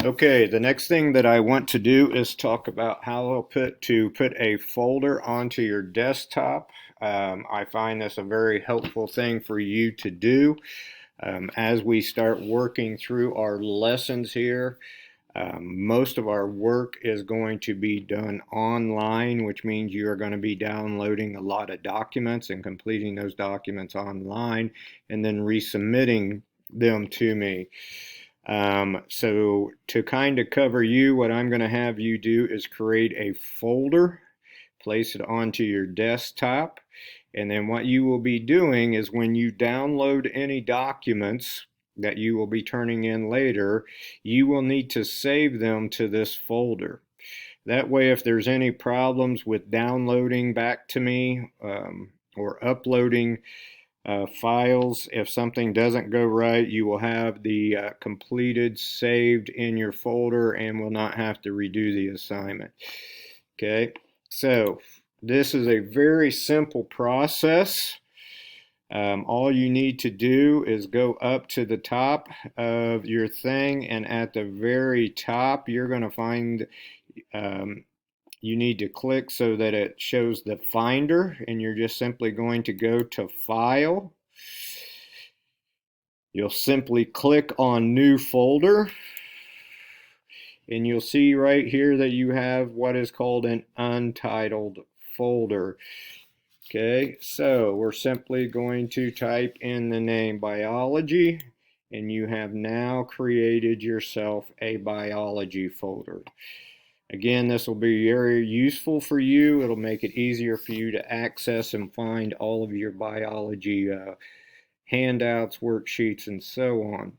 Okay, the next thing that I want to do is talk about how to put a folder onto your desktop. I find this a very helpful thing for you to do as we start working through our lessons here. Most of our work is going to be done online, which means you are going to be downloading a lot of documents and completing those documents online and then resubmitting them to me. So to kind of cover you, what I'm going to have you do is create a folder, place it onto your desktop, and then what you will be doing is when you download any documents that you will be turning in later, you will need to save them to this folder. That way, if there's any problems with downloading back to me or uploading files. If something doesn't go right, you will have the completed saved in your folder and will not have to redo the assignment. Okay, so this is a very simple process. All you need to do is go up to the top of your thing, and at the very top, you're going to find um, you need to click so that it shows the Finder, and you're just simply going to go to File. You'll simply click on New Folder, and you'll see right here that you have what is called an untitled folder. Okay, so we're simply going to type in the name biology, and you have now created yourself a biology folder. Again, this will be very useful for you. It'll make it easier for you to access and find all of your biology handouts, worksheets, and so on.